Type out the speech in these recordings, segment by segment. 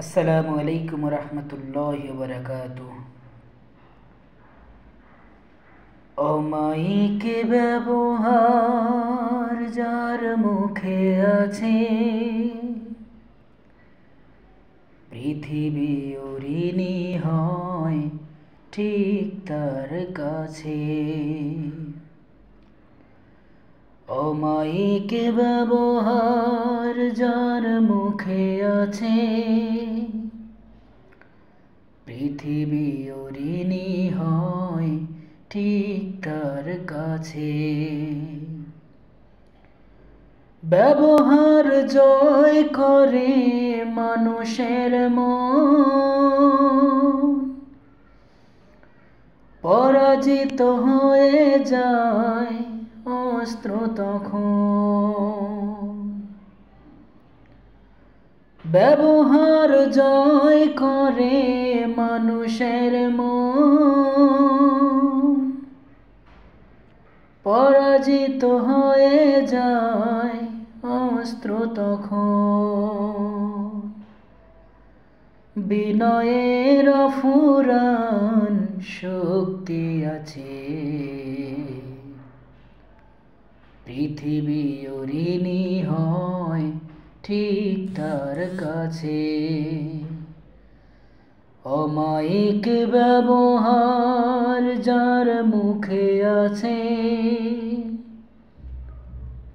আসসালামু আলাইকুম রহমতুল্লাহি ওয়া বারাকাতুহু। অমায়িক ব্যবহার যার মুখে আছে, পৃথিবী ঋণী হয় ঠিক তার কাছে। অমায়িক ব্যবহার যার মুখে আছে, পৃথিবী ঋণী হয় ঠিক তার কাছে। ব্যবহার জয় করে মানুষের মন, পরাজিত হয়ে যায় অস্ত্র তখন। ব্যবহার জয় করে মানুষের মন, পরাজিত হয়ে যায় অস্ত্র তখন। বিনয়ের ফুরান শক্তি আছে, পৃথিবী ঋণী হয় ঠিক তার কাছে। অমায়িক ব্যবহার যার মুখে আছে,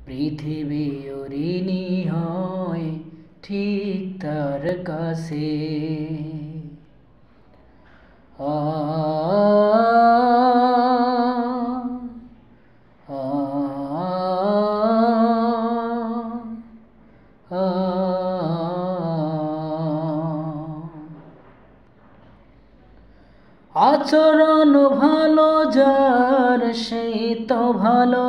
পৃথিবী ঋণী হয় ঠিক তার কাছে। আ আ আ আচরণ ভালো যার সেই তো ভালো,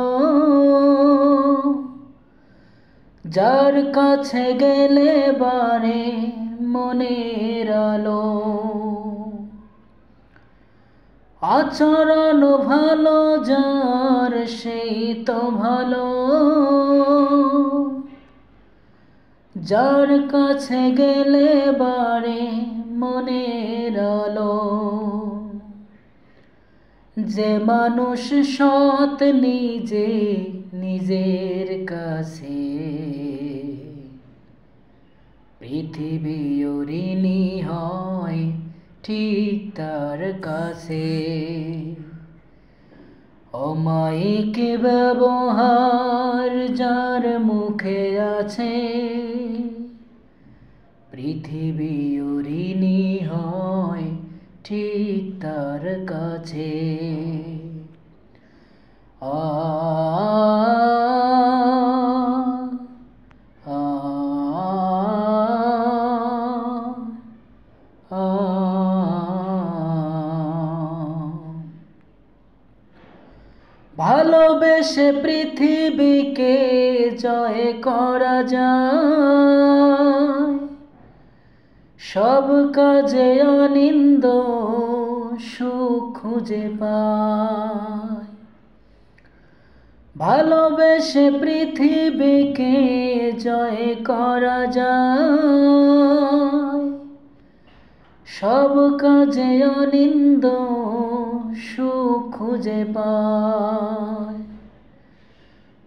যার কাছে গেলে বারে মনের আলো। আচরণ ভালো যার সেই তো ভালো, যার কাছে গেলে বারে মনের আলো। যে মানুষ সৎ নিজে নিজের কাছে, পৃথিবী ঋণী হয় ঠিক তার কাছে। অমায়িক ব্যবহার যার মুখে আছে, পৃথিবী ঋণী হয় ঠিক তার কাছে। আ আ আ ভালোবেসে পৃথিবীকে জয় করা যায়, সব কাজে আনন্দ সুখ খুঁজে পায়। ভালোবেসে পৃথিবীকে জয় করা যায়, সব কাজে আনন্দ সুখ খুঁজে পায়।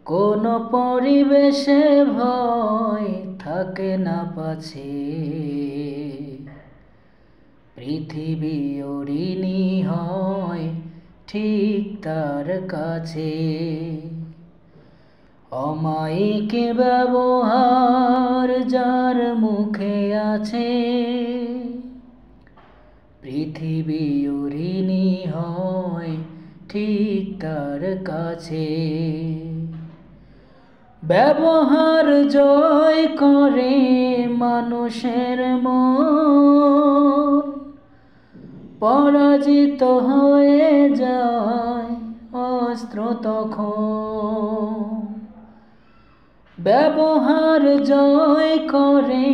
কোন পরিবেশে ভয় থাকে না পাছে, পৃথিবী ঋণী হয় ঠিক তার কাছে। অমায়িক ব্যবহার যার মুখে আছে, পৃথিবী ঋণী হয় ঠিক তার কাছে। ব্যবহার জয় করে মানুষের মন, পরাজিত হয়ে যায় অস্ত্র তখন। ব্যবহার জয় করে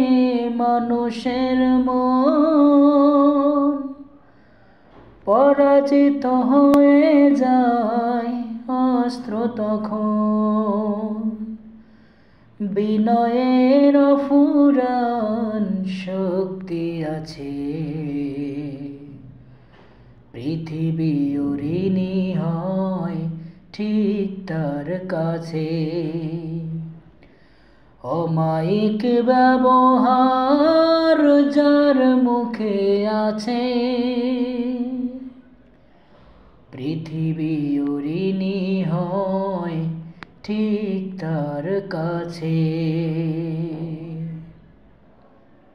মানুষের মন, পরাজিত হয়ে যায় অস্ত্র তখন। বিনয়ের ফুরান শক্তি আছে। পৃথিবী ঋণী হয় ঠিক তার কাছে। অমায়িক ব্যবহার যার মুখে আছে, পৃথিবী ঋণী হয় ঠিক তার কাছে।